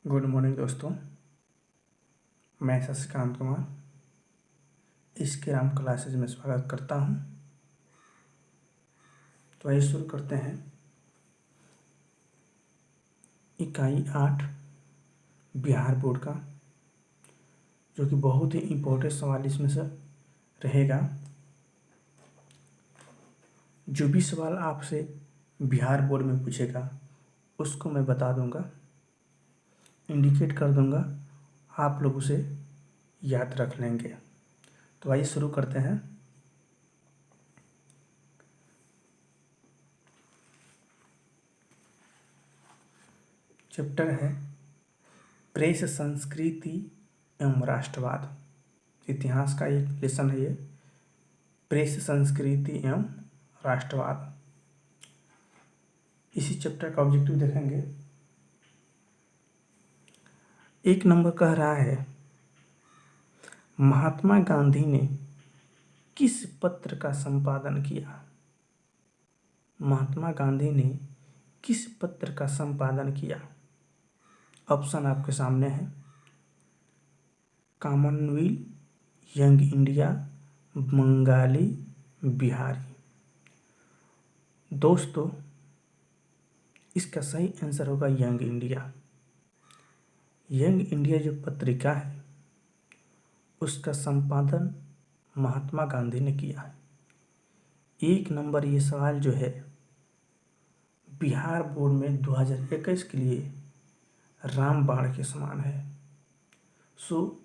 Good morning दोस्तों, मैं शशिकांत कुमार इसके राम क्लासेज में स्वागत करता हूं। तो आइए शुरू करते हैं। इकाई 8 बिहार बोर्ड का, जो कि बहुत ही इम्पोर्टेंट सवाल इसमें से रहेगा। जो भी सवाल आपसे बिहार बोर्ड में पूछेगा उसको मैं बता दूंगा, इंडिकेट कर दूंगा, आप लोग उसे याद रख लेंगे। तो आइए शुरू करते हैं। चैप्टर है प्रेस संस्कृति एवं राष्ट्रवाद। इतिहास का एक लेसन है ये, प्रेस संस्कृति एवं राष्ट्रवाद। इसी चैप्टर का ऑब्जेक्टिव देखेंगे। 1 नंबर कह रहा है, महात्मा गांधी ने किस पत्र का संपादन किया? महात्मा गांधी ने किस पत्र का संपादन किया? ऑप्शन आपके सामने है। Commonwealth, young India, Bengali, Bihari. दोस्तों, इसका सही आंसर होगा यंग इंडिया। यंग इंडिया जो पत्रिका है उसका संपादन महात्मा गांधी ने किया है। 1 नंबर ये सवाल जो है बिहार बोर्ड में 2021 के लिए रामबाण के समान है। सो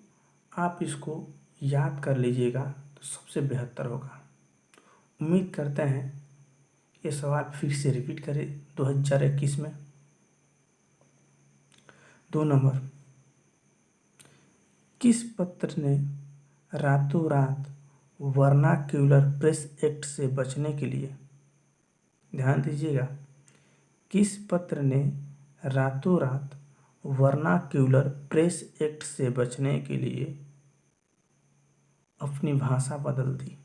आप इसको याद कर लीजिएगा तो सबसे बेहतर होगा। उम्मीद करते हैं ये सवाल फिर से रिपीट करें 2021 में। 2 नंबर, किस पत्र ने रातों रात वर्नाक्यूलर प्रेस एक्ट से बचने के लिए, ध्यान दीजिएगा, किस पत्र ने रातों रात वर्नाक्यूलर प्रेस एक्ट से बचने के लिए अपनी भाषा बदल दी?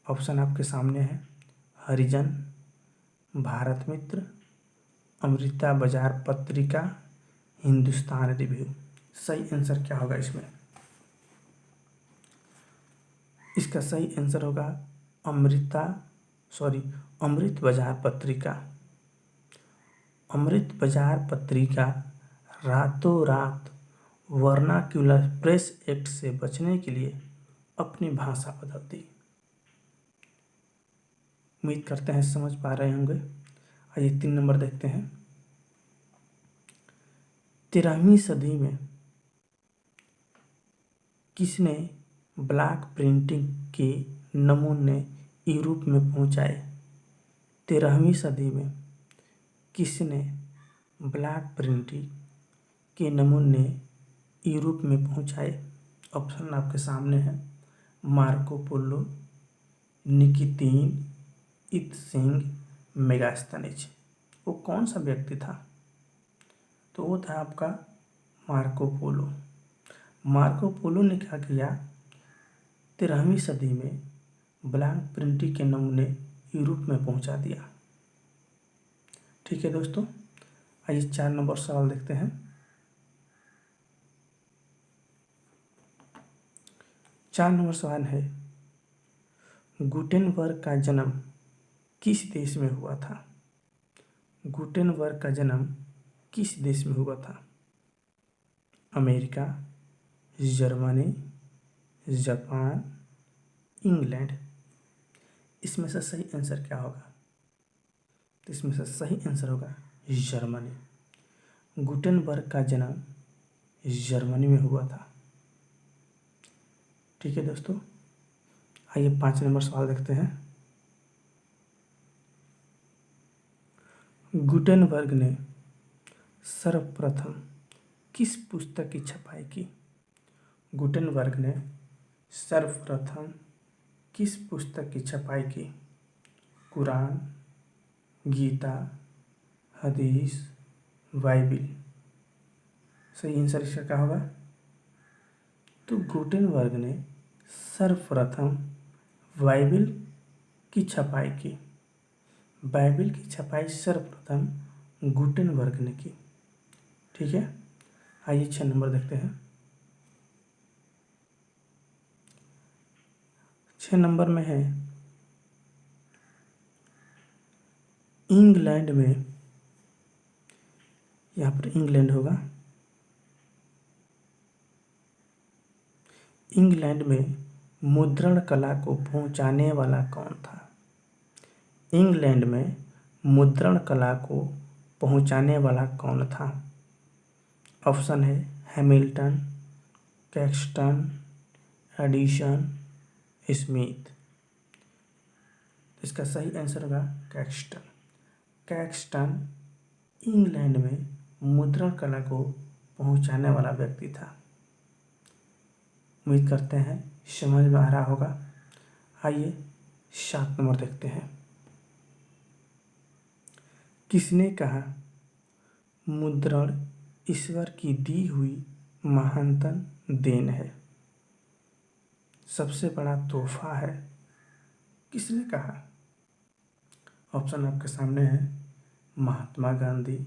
ऑप्शन आपके सामने है। हरिजन, भारत मित्र, अमृता बाजार पत्रिका, हिंदुस्तान रिव्यू। सही आंसर क्या होगा इसमें? इसका सही आंसर होगा अमृत बाजार पत्रिका। अमृत बाजार पत्रिका रातों रात वर्नाक्यूलर प्रेस एक्ट से बचने के लिए अपनी भाषा बदल दी। उम्मीद करते हैं समझ पा रहे होंगे। आइए 3 नंबर देखते हैं। 13वीं सदी में किसने ब्लॉक प्रिंटिंग के नमूने यूरोप में पहुंचाए? 13वीं सदी में किसने ब्लॉक प्रिंटिंग के नमूने यूरोप में पहुंचाए? ऑप्शन आपके सामने है। Marco Polo, Nikitin, Itsing, Megasthenes. वो कौन सा व्यक्ति था? तो वो था आपका मार्को पोलो। मार्को पोलो ने क्या किया? 13वीं सदी में ब्लॉक प्रिंटिंग के नमूने यूरोप में पहुंचा दिया। ठीक है दोस्तों, आइए 4 नंबर सवाल देखते हैं। 4 नंबर सवाल है, गुटेनबर्ग का जन्म किस देश में हुआ था? गुटेनबर्ग का जन्म किस देश में हुआ था? America, Germany, Japan, England. इसमें से सही आंसर क्या होगा? तो इसमें से सही आंसर होगा जर्मनी। गुटेनबर्ग का जन्म जर्मनी में हुआ था। ठीक है दोस्तों, आइए 5 नंबर सवाल देखते हैं। गुटेनबर्ग ने सर्वप्रथम किस पुस्तक की छपाई की? गुटेनबर्ग ने सर्वप्रथम किस पुस्तक की छपाई की? कुरान, गीता, हदीस, बाइबिल। सही आंसर इसका क्या होगा? तो गुटेनबर्ग ने सर्वप्रथम बाइबिल की छपाई की। बाइबिल की छपाई सर्वप्रथम गुटेनबर्ग ने की। ठीक है, आइए 6 नंबर देखते हैं। 6 नंबर में है इंग्लैंड में, यहाँ पर इंग्लैंड होगा। इंग्लैंड में मुद्रण कला को पहुंचाने वाला कौन था? इंग्लैंड में मुद्रण कला को पहुंचाने वाला कौन था? ऑप्शन है हैमिल्टन, कैक्सटन, एडिसन, स्मिथ। इसका सही आंसर होगा कैक्सटन। कैक्सटन इंग्लैंड में मुद्रण कला को पहुंचाने वाला व्यक्ति था। उम्मीद करते हैं समझ में आ रहा होगा। आइए 7 नंबर देखते हैं। किसने कहा मुद्रण ईश्वर की दी हुई महानतम देन है, सबसे बड़ा तोहफा है? किसने कहा? ऑप्शन आपके सामने है महात्मा गांधी,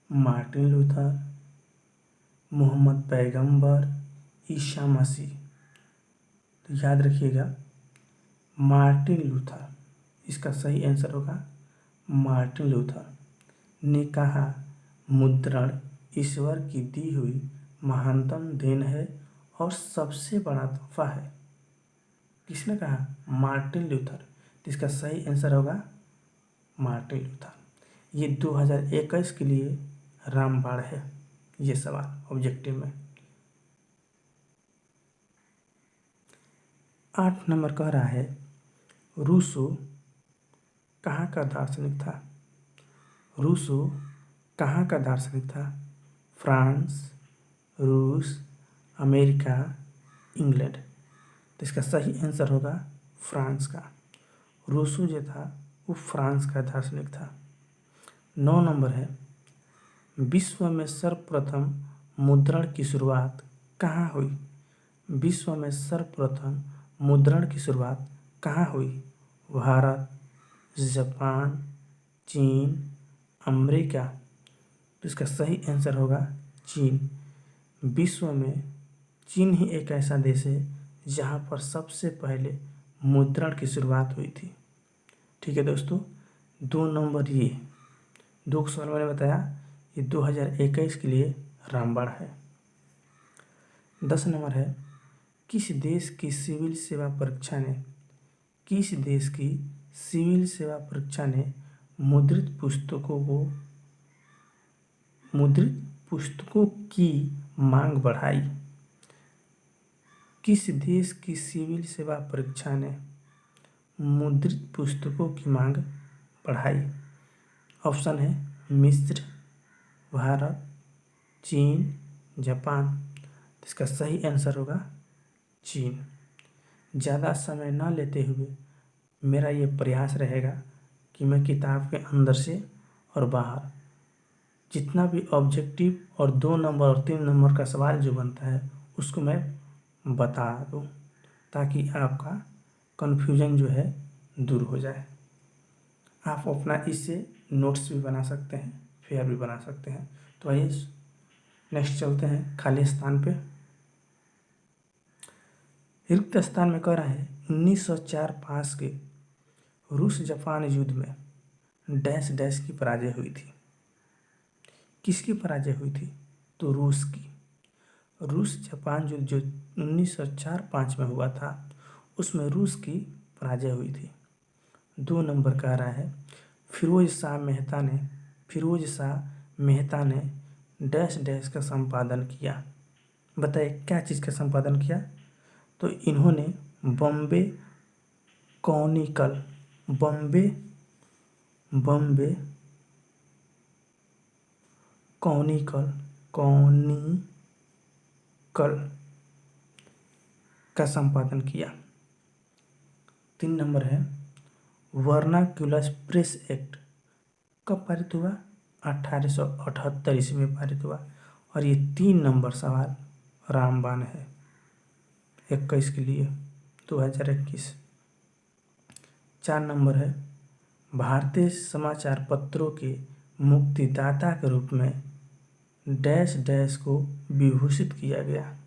मार्टिन लूथर, मोहम्मद पैगंबर, ईसा मसीह। तो याद रखिएगा मार्टिन लूथर। इसका सही आंसर होगा मार्टिन लूथर ने कहा मुद्रण ईश्वर की दी हुई महानतम देन है और सबसे बड़ा तोहफा है। किसने कहा? Martin Luther. तो इसका सही आंसर होगा मार्टिन लूथर। ये 2021 के लिए रामबाण है ये सवाल ऑब्जेक्टिव में। 8 नंबर कह रहा है रूसो कहाँ का दार्शनिक था? रूसो कहाँ का दार्शनिक था? फ्रांस, रूस, अमेरिका, इंग्लैंड। तो इसका सही आंसर होगा फ्रांस का। रूसो जो था वो फ्रांस का दार्शनिक था। 9 नंबर है विश्व में सर्वप्रथम मुद्रण की शुरुआत कहाँ हुई? विश्व में सर्वप्रथम मुद्रण की शुरुआत कहाँ हुई? भारत, जापान, चीन, अमेरिका। तो इसका सही आंसर होगा चीन। विश्व में चीन ही एक ऐसा देश है जहाँ पर सबसे पहले मुद्रण की शुरुआत हुई थी। ठीक है दोस्तों, 2 नंबर ये 2 सवाल मैंने बताया ये 2021 के लिए रामबाण है। 10 नंबर है किस देश की सिविल सेवा परीक्षा ने किस देश की सिविल सेवा परीक्षा ने मुद्रित पुस्तकों की मांग बढ़ाई? किस देश की सिविल सेवा परीक्षा ने मुद्रित पुस्तकों की मांग बढ़ाई? ऑप्शन है मिस्र, भारत, चीन, जापान। इसका सही आंसर होगा चीन। ज़्यादा समय न लेते हुए मेरा ये प्रयास रहेगा कि मैं किताब के अंदर से और बाहर जितना भी ऑब्जेक्टिव और 2 नंबर और 3 नंबर का सवाल जो बनता है उसको मैं बता दूँ ताकि आपका कन्फ्यूजन जो है दूर हो जाए। आप अपना इससे नोट्स भी बना सकते हैं, फेयर भी बना सकते हैं। तो आइए नेक्स्ट चलते हैं खाली स्थान पे। रिक्त स्थान में कह रहा है 1904 पास के रूस जापान युद्ध में डैश डैश की पराजय हुई थी। किसकी पराजय हुई थी? तो रूस की। रूस जापान युद्ध जो 1904-5 में हुआ था उसमें रूस की पराजय हुई थी। 2 नंबर कह रहा है फिरोज शाह मेहता ने डैश डैश का संपादन किया। बताइए क्या चीज़ का संपादन किया? तो इन्होंने बॉम्बे कॉनिकल का संपादन किया। 3 नंबर है वर्नाक्युलर प्रेस एक्ट कब पारित हुआ? 1878 ईस्वी में पारित हुआ। और ये 3 नंबर सवाल रामबाण है 21 के लिए 2021। 4 नंबर है भारतीय समाचार पत्रों के मुक्तिदाता के रूप में डैश डैश को विभूषित किया गया।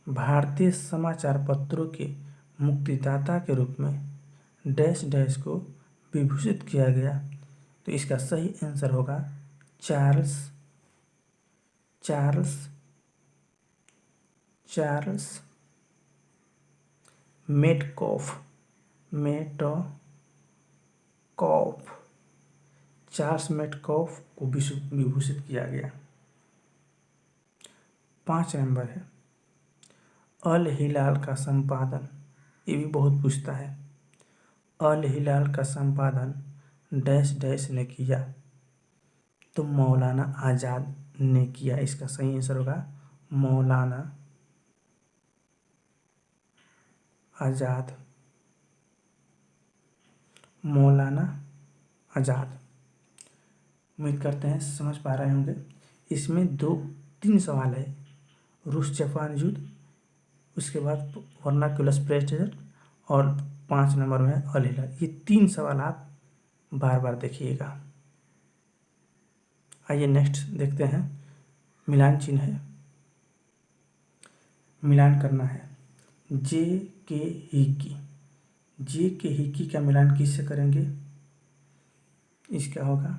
भारतीय समाचार पत्रों के मुक्तिदाता के रूप में डैश डैश को विभूषित किया गया। तो इसका सही आंसर होगा चार्ल्स मेटकॉफ। चार्ल्स मेटकॉफ को विभूषित किया गया। 5 नंबर है, अल हिलाल का संपादन, ये भी बहुत पूछता है। अल हिलाल का संपादन डैश डैश ने किया। तो मौलाना आज़ाद ने किया। इसका सही आंसर होगा मौलाना आज़ाद। उम्मीद करते हैं समझ पा रहे होंगे। इसमें 3 सवाल है, रूस जापान युद्ध, उसके बाद वर्नाक्युलर प्रेस्टेजर और 5 नंबर में अल हिलाल। ये 3 सवाल आप बार बार देखिएगा। आइए नेक्स्ट देखते हैं। मिलान चिन्ह है, मिलान करना है। जे के हिकी का मिलान किससे करेंगे? इसका होगा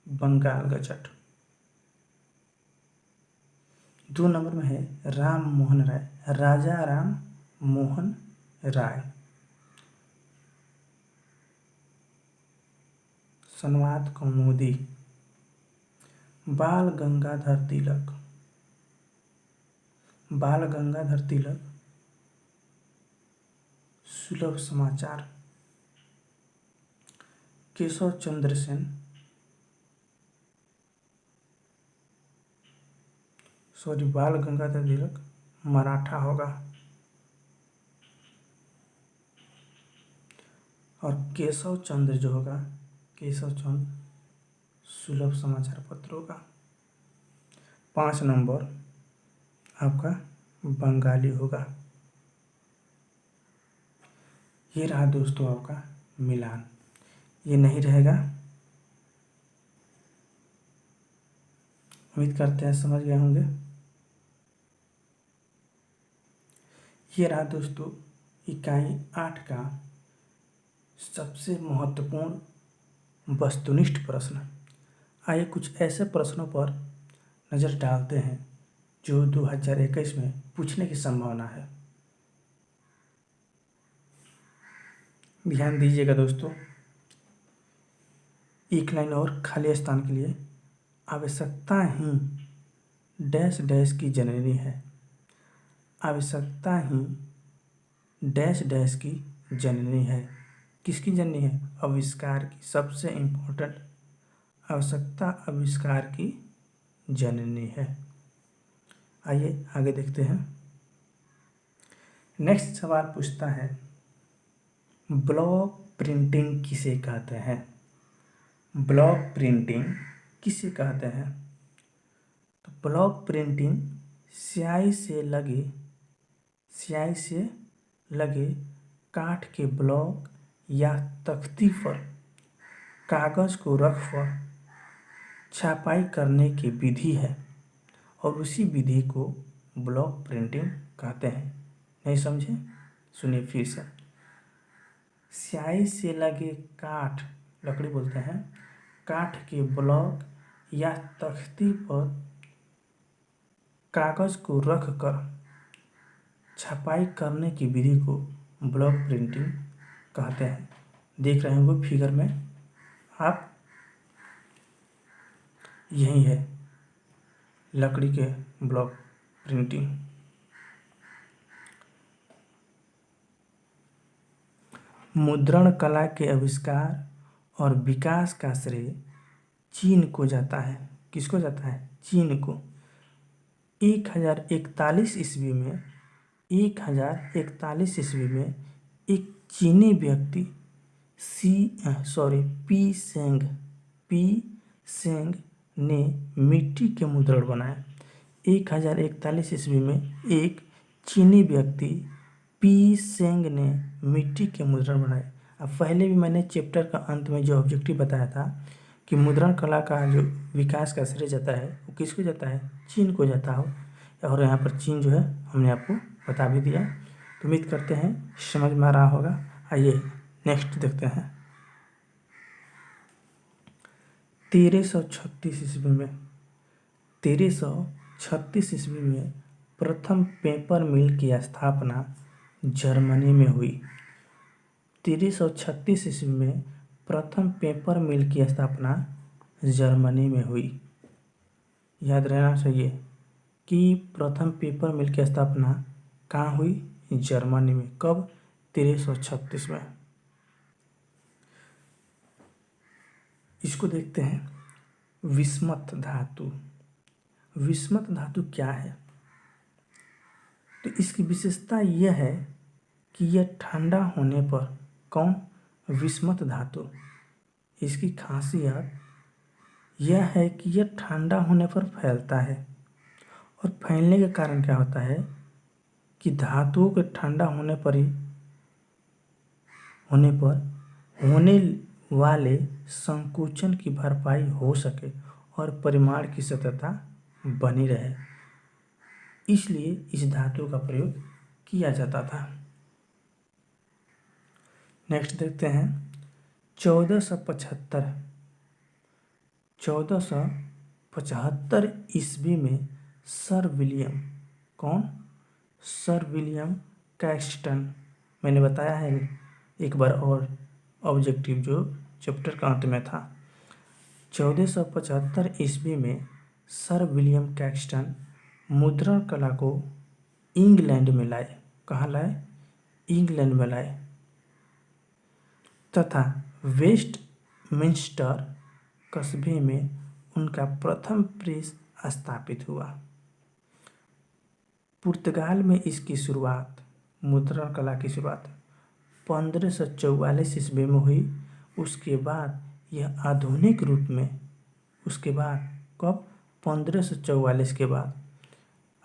बंगाल गजट। 2 नंबर में है राम मोहन राय, राजा राम मोहन राय। संवाद कौमुदी। बाल गंगाधर तिलक, सुलभ समाचार। केशव चंद्र सेन, बाल गंगाधर तिलक मराठा होगा। और केशव चंद्र जो होगा, केशव चंद्र सुलभ समाचार पत्र होगा। 5 नंबर आपका बंगाली होगा। ये रहा दोस्तों आपका मिलान। ये नहीं रहेगा। उम्मीद करते हैं समझ गए होंगे। ये रहा दोस्तों इकाई 8 का सबसे महत्वपूर्ण वस्तुनिष्ठ प्रश्न। आइए कुछ ऐसे प्रश्नों पर नज़र डालते हैं जो 2021 में पूछने की संभावना है। ध्यान दीजिएगा दोस्तों। एक लाइन और खाली स्थान के लिए, आवश्यकता ही डैश डैश की जननी है। आवश्यकता ही डैश डैश की जननी है। किसकी जननी है? आविष्कार की। सबसे इम्पोर्टेंट, आवश्यकता आविष्कार की जननी है। आइए आगे देखते हैं। नेक्स्ट सवाल पूछता है ब्लॉक प्रिंटिंग किसे कहते हैं? ब्लॉक प्रिंटिंग किसे कहते हैं? तो ब्लॉक प्रिंटिंग स्याही से लगे काठ के ब्लॉक या तख्ती पर कागज को रखकर छपाई करने की विधि है और उसी विधि को ब्लॉक प्रिंटिंग कहते हैं। नहीं समझे? सुनिए फिर से। स्याही से लगे काठ, लकड़ी बोलते हैं, काठ के ब्लॉक या तख्ती पर कागज को रखकर छपाई करने की विधि को ब्लॉक प्रिंटिंग कहते हैं। देख रहे होंगे फिगर में आप, यही है लकड़ी के ब्लॉक प्रिंटिंग। मुद्रण कला के आविष्कार और विकास का श्रेय चीन को जाता है। किसको जाता है? चीन को। 1041 ईस्वी में एक चीनी व्यक्ति पी सेंग ने मिट्टी के मुद्रण बनाए। 1041 ईस्वी में एक चीनी व्यक्ति पी सेंग ने मिट्टी के मुद्रण बनाए। अब पहले भी मैंने चैप्टर का अंत में जो ऑब्जेक्टिव बताया था कि मुद्रण कला का जो विकास का श्रेय जाता है वो किसको जाता है, चीन को जाता हो। और यहाँ पर चीन जो है हमने आपको बता भी दिया। तो उम्मीद करते हैं समझ में आ रहा होगा। आइए नेक्स्ट देखते हैं। 1336 ईस्वी में 1336 ईस्वी में प्रथम पेपर मिल की स्थापना जर्मनी में हुई। 1336 ईस्वी में प्रथम पेपर मिल की स्थापना जर्मनी में हुई। याद रहना चाहिए कि प्रथम पेपर मिल की स्थापना कहाँ हुई, जर्मनी में। कब, 1336 में। इसको देखते हैं, विस्मत धातु। विस्मत धातु क्या है? तो इसकी विशेषता यह है कि यह ठंडा होने पर, कौन, विस्मत धातु, इसकी खासियत यह है कि यह ठंडा होने पर फैलता है। और फैलने के कारण क्या होता है कि धातुओं के ठंडा होने पर होने वाले संकोचन की भरपाई हो सके और परिमाण की सततता बनी रहे, इसलिए इस धातु का प्रयोग किया जाता था। नेक्स्ट देखते हैं, 1475 ईस्वी में सर विलियम, कौन, सर विलियम कैक्सटन। मैंने बताया है एक बार और, ऑब्जेक्टिव जो चैप्टर का अंत में था। 1475 ईस्वी में सर विलियम कैक्सटन मुद्रण कला को इंग्लैंड में लाए। कहाँ लाए, इंग्लैंड में लाए, तथा वेस्टमिंस्टर कस्बे में उनका प्रथम प्रेस स्थापित हुआ। पुर्तगाल में इसकी शुरुआत, मुद्रण कला की शुरुआत 1544 ईस्वी में हुई। उसके बाद यह आधुनिक रूप में, उसके बाद कब, 1544 के बाद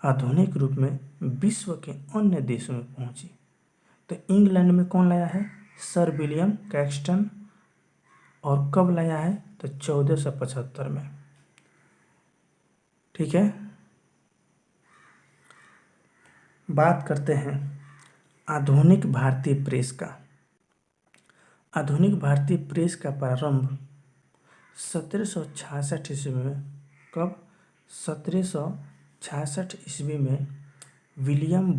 आधुनिक रूप में विश्व के अन्य देशों में पहुंची। तो इंग्लैंड में कौन लाया है, सर विलियम कैक्सटन। और कब लाया है, तो 1475 में। ठीक है, बात करते हैं आधुनिक भारतीय प्रेस का। आधुनिक भारतीय प्रेस का प्रारंभ 1766 ईस्वी में, कब, 1766 ईस्वी में विलियम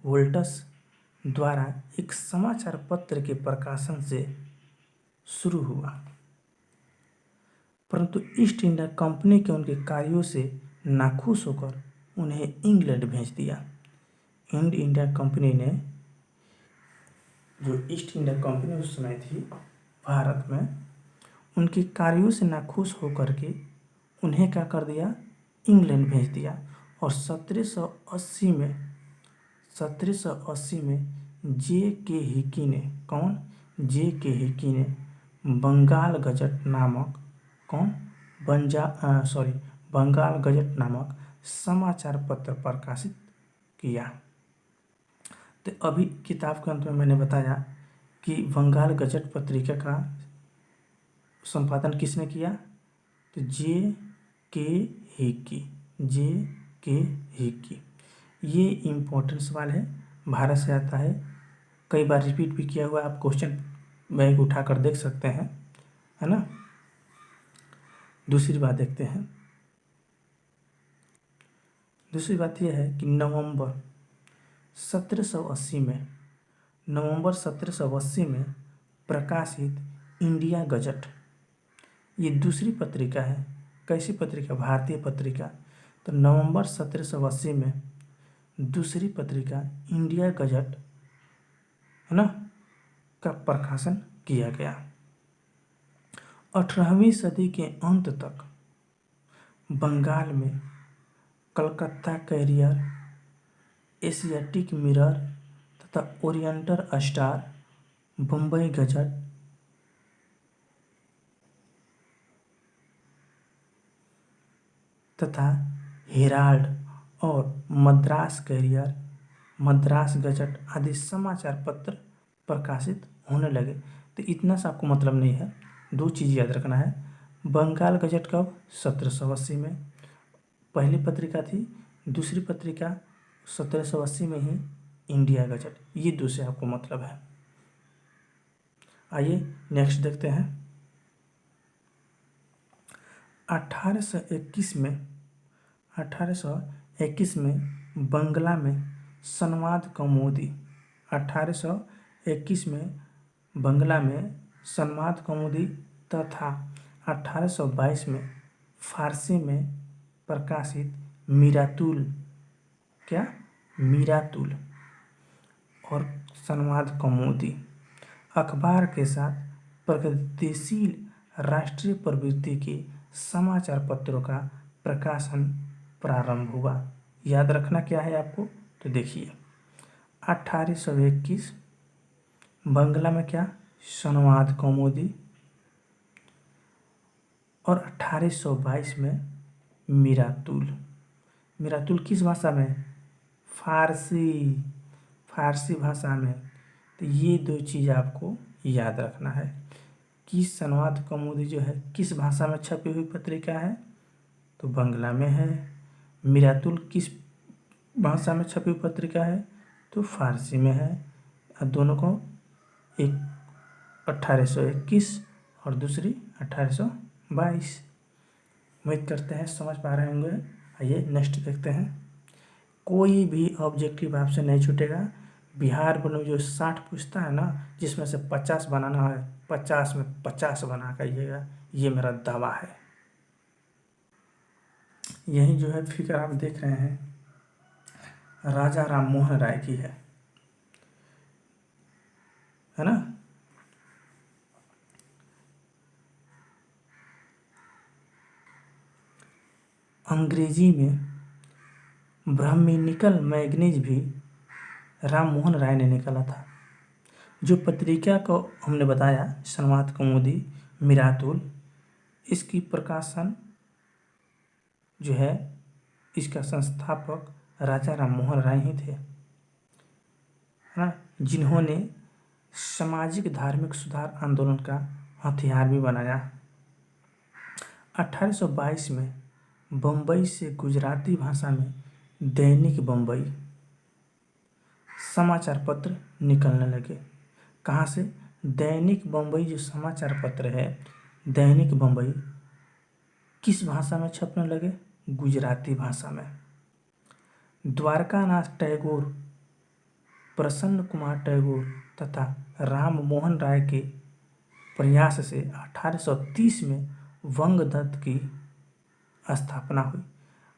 वोल्टस द्वारा एक समाचार पत्र के प्रकाशन से शुरू हुआ, परंतु ईस्ट इंडिया कंपनी के उनके कार्यों से नाखुश होकर उन्हें इंग्लैंड भेज दिया। ईस्ट इंडिया कंपनी ने, जो ईस्ट इंडिया कंपनी उस समय थी भारत में, उनके कार्यों से नाखुश होकर के उन्हें क्या कर दिया, इंग्लैंड भेज दिया। और 1780 में जे के हिकी ने, कौन, जे के हिकी ने बंगाल गजट नामक, कौन, बंगाल गजट नामक समाचार पत्र प्रकाशित किया। तो अभी किताब के अंत में मैंने बताया कि बंगाल गजट पत्रिका का संपादन किसने किया, तो जे के हिकी। ये इम्पोर्टेंट सवाल है, भारत से आता है, कई बार रिपीट भी किया हुआ, आप क्वेश्चन बैंक उठाकर देख सकते हैं, है ना। दूसरी बात देखते हैं, दूसरी बात यह है कि नवंबर 1780 में प्रकाशित इंडिया गजट, ये दूसरी पत्रिका है। कैसी पत्रिका, भारतीय पत्रिका। तो नवंबर 1780 में दूसरी पत्रिका इंडिया गजट, है ना, का प्रकाशन किया गया। 18वीं सदी के अंत तक बंगाल में कलकत्ता कैरियर, एशियाटिक मिरर तथा ओरिएंटल स्टार, बम्बई गजट तथा हेराल्ड और मद्रास कैरियर, मद्रास गजट आदि समाचार पत्र प्रकाशित होने लगे। तो इतना सा आपको मतलब नहीं है। दो चीज़ याद रखना है, बंगाल गजट कब 1780 में पहली पत्रिका थी, दूसरी पत्रिका 1780 में ही इंडिया गजट, ये दो से आपको मतलब है। आइए नेक्स्ट देखते हैं। 1821 में बंगला में संवाद कौमुदी, 1821 में बंगला में संवाद कौमुदी तथा 1822 में फारसी में प्रकाशित मीरातुल, क्या मीरातुल और संवाद कौमुदी अखबार के साथ प्रगतिशील राष्ट्रीय प्रवृत्ति के समाचार पत्रों का प्रकाशन प्रारंभ हुआ। याद रखना क्या है आपको, तो देखिए 1821 बंगला में क्या संवाद कौमुदी और 1822 में मीरातुल। मीरातुल किस भाषा में, फारसी भाषा में। तो ये दो चीज़ आपको याद रखना है कि संवाद कौमुदी जो है किस भाषा में छपी हुई पत्रिका है, तो बंगला में है। मीरातुल किस भाषा में छपी हुई पत्रिका है, तो फारसी में है। और दोनों को एक 1821 और दूसरी 1822। उम्मीद करते हैं समझ पा रहे होंगे। आइए नेक्स्ट देखते हैं। कोई भी ऑब्जेक्टिव आपसे नहीं छूटेगा। बिहार बोर्ड में जो 60 पूछता है ना, जिसमें से 50 बनाना है, 50 में 50 बना करिएगा, ये मेरा दावा है। यही जो है फिगर आप देख रहे हैं राजा राम मोहन राय की है ना। अंग्रेजी में ब्राह्मणिकल मैगनीज भी राम मोहन राय ने निकाला था। जो पत्रिका को हमने बताया संवाद कौमुदी मीरातुल, इसकी प्रकाशन जो है इसका संस्थापक राजा राम मोहन राय ही थे, है ना, जिन्होंने सामाजिक धार्मिक सुधार आंदोलन का हथियार भी बनाया। 1822 में बम्बई से गुजराती भाषा में दैनिक बम्बई समाचार पत्र निकलने लगे। कहाँ से, दैनिक बम्बई जो समाचार पत्र है, दैनिक बम्बई किस भाषा में छपने लगे, गुजराती भाषा में। द्वारकानाथ टैगोर, प्रसन्न कुमार टैगोर तथा राम मोहन राय के प्रयास से 1830 में वंगदत्त की स्थापना हुई।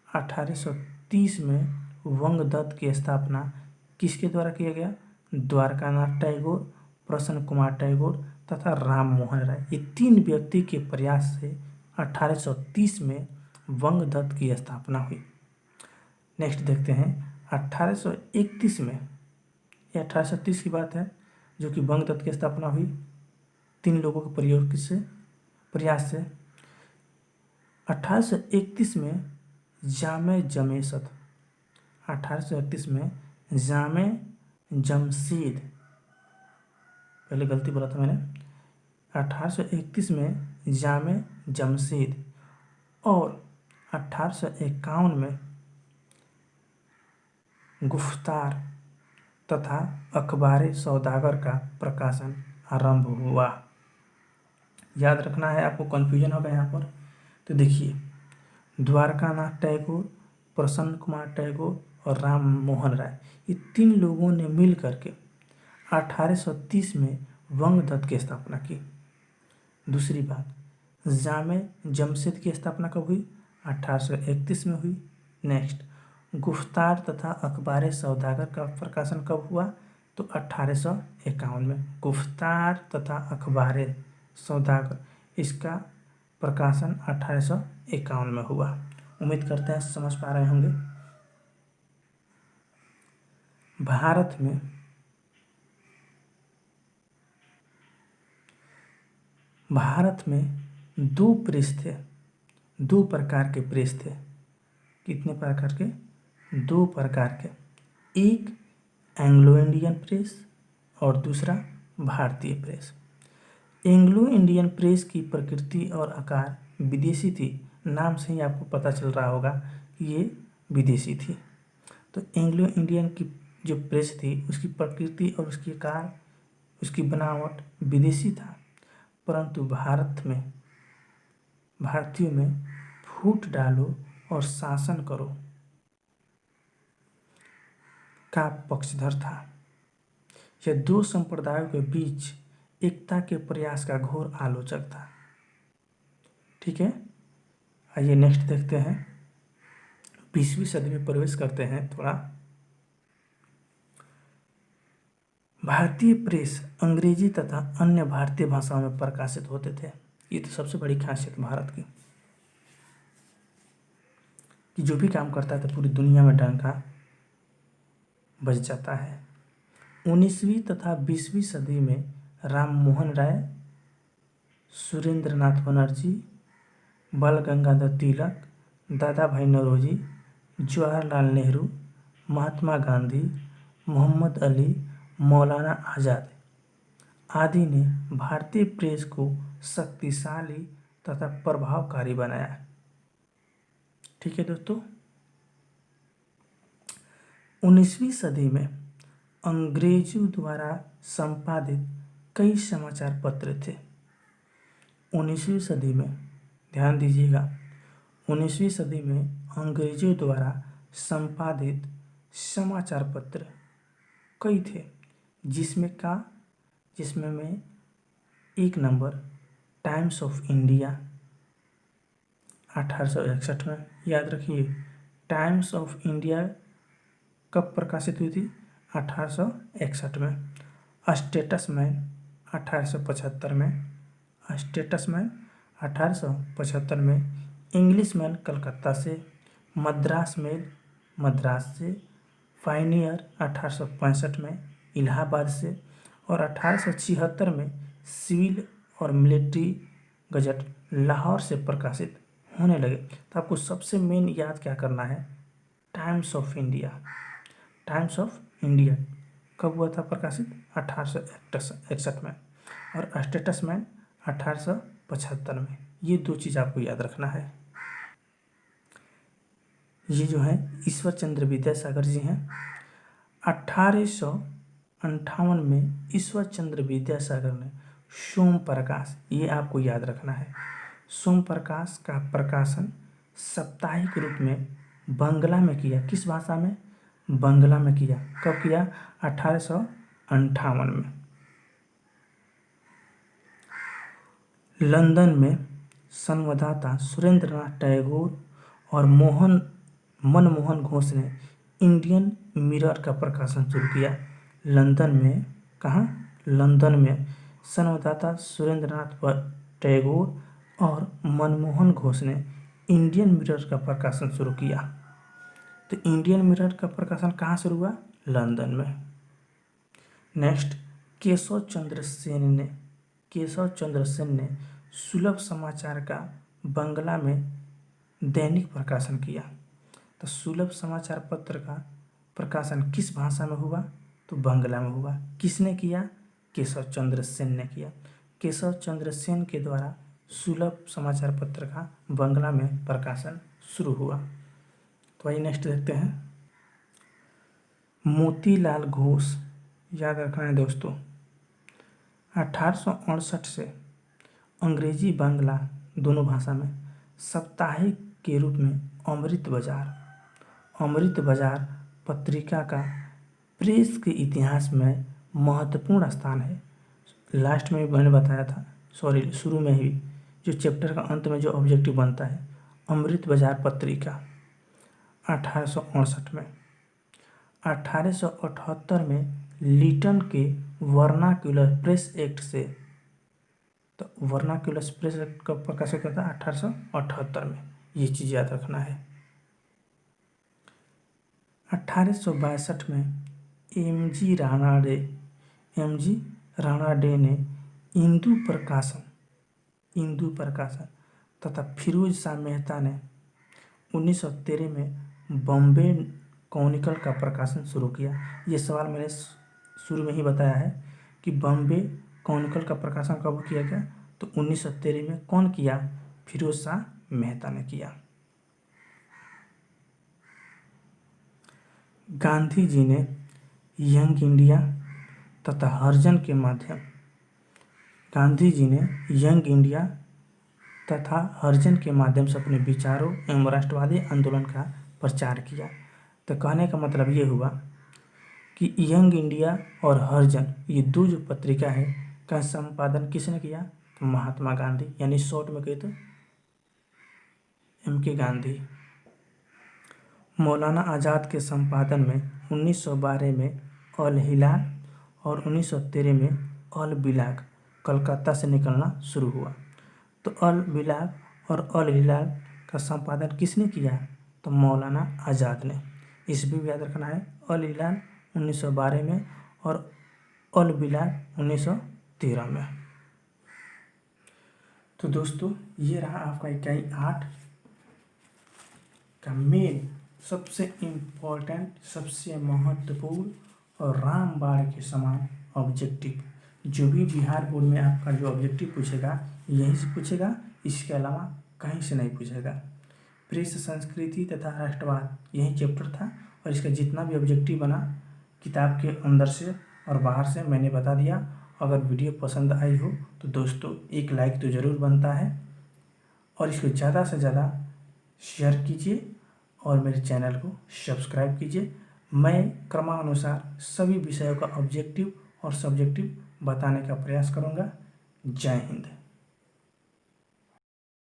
1830 में वंगदत्त की स्थापना किसके द्वारा किया गया, द्वारकानाथ टैगोर, प्रसन्न कुमार टैगोर तथा राम मोहन राय, ये तीन व्यक्ति के प्रयास से 1830 में वंगदत्त की स्थापना हुई। नेक्स्ट देखते हैं 1831 में, ये 1830 की बात है जो कि वंगदत्त की स्थापना हुई तीन लोगों के प्रयास से। 1831 में जामे जमेशद, 1831 में जामे जमशीद, पहले गलती बोला था मैंने, 1831 में जामे जमशीद और 1851 में गुफ्तार तथा अखबार सौदागर का प्रकाशन आरंभ हुआ। याद रखना है, आपको कन्फ्यूजन होगा यहाँ पर। तो देखिए द्वारकानाथ टैगोर, प्रसन्न कुमार टैगोर और राम मोहन राय, ये तीन लोगों ने मिल करके 1830 में वंगदत्त की स्थापना की। दूसरी बात, जामे जमशेद की स्थापना कब हुई, 1831 में हुई। नेक्स्ट, गुफ्तार तथा अखबार सौदागर का प्रकाशन कब हुआ, तो 1851 में। गुफ्तार तथा अखबार सौदागर, इसका प्रकाशन 1851 में हुआ। उम्मीद करते हैं समझ पा रहे होंगे। भारत में दो प्रेस थे, दो प्रकार के प्रेस थे। कितने प्रकार के, दो प्रकार के। एक एंग्लो इंडियन प्रेस और दूसरा भारतीय प्रेस। एंग्लो इंडियन प्रेस की प्रकृति और आकार विदेशी थी। नाम से ही आपको पता चल रहा होगा कि ये विदेशी थी। तो एंग्लो इंडियन की जो प्रेस थी उसकी प्रकृति और उसकी आकार, उसकी बनावट विदेशी था, परंतु भारतीयों में फूट डालो और शासन करो का पक्षधर था। यह दो संप्रदायों के बीच एकता के प्रयास का घोर आलोचक था। ठीक है, आइए नेक्स्ट देखते हैं। 20वीं सदी में प्रवेश करते हैं थोड़ा। भारतीय प्रेस अंग्रेजी तथा अन्य भारतीय भाषाओं में प्रकाशित होते थे। ये तो सबसे बड़ी खासियत भारत की, कि जो भी काम करता है तो पूरी दुनिया में डंका बज जाता है। 19वीं तथा 20वीं सदी में राम मोहन राय, सुरेंद्रनाथ बनर्जी, बाल गंगाधर तिलक, दादा भाई नौरोजी, जवाहरलाल नेहरू, महात्मा गांधी, मोहम्मद अली, मौलाना आज़ाद आदि ने भारतीय प्रेस को शक्तिशाली तथा प्रभावकारी बनाया। ठीक है दोस्तों, 19वीं सदी में अंग्रेजों द्वारा संपादित कई समाचार पत्र थे। 19वीं सदी में ध्यान दीजिएगा, 19वीं सदी में अंग्रेजों द्वारा संपादित समाचार पत्र कई थे, जिसमें में एक नंबर टाइम्स ऑफ इंडिया 1861 में। याद रखिए, टाइम्स ऑफ इंडिया कब प्रकाशित हुई थी? 1861 में। स्टेट्समैन 1875 में। स्टेट्समैन 1875 में। इंग्लिशमैन कलकत्ता से। मद्रास मेल मद्रास से। पायनियर 1865 में इलाहाबाद से। और 1876 में सिविल और मिलिट्री गजट लाहौर से प्रकाशित होने लगे। तो आपको सबसे मेन याद क्या करना है? Times of India. Times of India कब हुआ था प्रकाशित? 1861 में। और स्टेट्समैन 1875 में। ये दो चीज़ आपको याद रखना है। ये जो है ईश्वर चंद्र विद्यासागर जी हैं। 1858 में ईश्वर चंद्र विद्यासागर ने सोम प्रकाश, ये आपको याद रखना है, सोम प्रकाश का प्रकाशन साप्ताहिक रूप में बंगला में किया। किस भाषा में? बंगला में किया। कब किया? 1858 में। लंदन में संवाददाता सुरेंद्रनाथ टैगोर और मनमोहन घोष ने इंडियन मिरर का प्रकाशन शुरू किया। लंदन में, कहाँ? लंदन में संवाददाता सुरेंद्रनाथ टैगोर और मनमोहन घोष ने इंडियन मिरर का प्रकाशन शुरू किया। तो इंडियन मिरर का प्रकाशन कहाँ शुरू हुआ? लंदन में। नेक्स्ट, केशव चंद्र सेन ने सुलभ समाचार का बंगला में दैनिक प्रकाशन किया। तो सुलभ समाचार पत्र का प्रकाशन किस भाषा में हुआ? तो बंगला में हुआ। किसने किया? केशव चंद्र सेन ने किया। केशव चंद्र सेन के द्वारा सुलभ समाचार पत्र का बंगला में प्रकाशन शुरू हुआ। तो आइए नेक्स्ट देखते हैं। मोतीलाल घोष, याद रखना है दोस्तों, 1868 से अंग्रेजी बांग्ला दोनों भाषा में साप्ताहिक के रूप में अमृत बाजार पत्रिका का प्रेस के इतिहास में महत्वपूर्ण स्थान है। लास्ट में भी मैंने बताया था, सॉरी शुरू में ही, जो चैप्टर का अंत में जो ऑब्जेक्टिव बनता है, अमृत बाजार पत्रिका 1868 में। 1878 में लिटन के वर्नाक्यूलर प्रेस एक्ट से, तो वर्नाक्यूलर प्रेस एक्ट कब प्रकाशित हुआ था? 1878 में। ये चीज़ याद रखना है। 1862 में एम जी राणा डे ने इंदु प्रकाशन तथा फिरोज शाह मेहता ने 1913 में बॉम्बे कॉनिकल का प्रकाशन शुरू किया। ये सवाल मैंने शुरू में ही बताया है कि बॉम्बे कॉनिकल का प्रकाशन कब किया गया? तो 1913 में। कौन किया? फिरोज शाह मेहता ने किया। गांधी जी ने यंग इंडिया तथा हरिजन के माध्यम गांधी जी ने यंग इंडिया तथा हरिजन के माध्यम से अपने विचारों एवं राष्ट्रवादी आंदोलन का प्रचार किया। तो कहने का मतलब ये हुआ कि यंग इंडिया और हरिजन ये दो जो पत्रिका है का संपादन किसने किया? तो महात्मा गांधी, यानी शॉर्ट में कहे तो एम के गांधी। मौलाना आज़ाद के संपादन में 1912 में अल हिलाल और 1913 में अल बिलाग कलकत्ता से निकलना शुरू हुआ। तो अल बिलाग और अल हिलाल का संपादन किसने किया? तो मौलाना आज़ाद ने। इस भी याद रखना है, अल हिलाल 1912 में और अल बिलाग 1913 में। तो दोस्तों ये रहा आपका इकाई 8 का मेन सबसे इम्पोर्टेंट, सबसे महत्वपूर्ण और रामबाण के समान ऑब्जेक्टिव। जो भी बिहार बोर्ड में आपका जो ऑब्जेक्टिव पूछेगा यहीं से पूछेगा, इसके अलावा कहीं से नहीं पूछेगा। प्रेस, संस्कृति तथा राष्ट्रवाद यही चैप्टर था और इसका जितना भी ऑब्जेक्टिव बना किताब के अंदर से और बाहर से मैंने बता दिया। अगर वीडियो पसंद आई हो तो दोस्तों एक लाइक तो ज़रूर बनता है और इसको ज़्यादा से ज़्यादा शेयर कीजिए और मेरे चैनल को सब्सक्राइब कीजिए। मैं क्रमानुसार सभी विषयों का ऑब्जेक्टिव और सब्जेक्टिव बताने का प्रयास करूँगा। जय हिंद।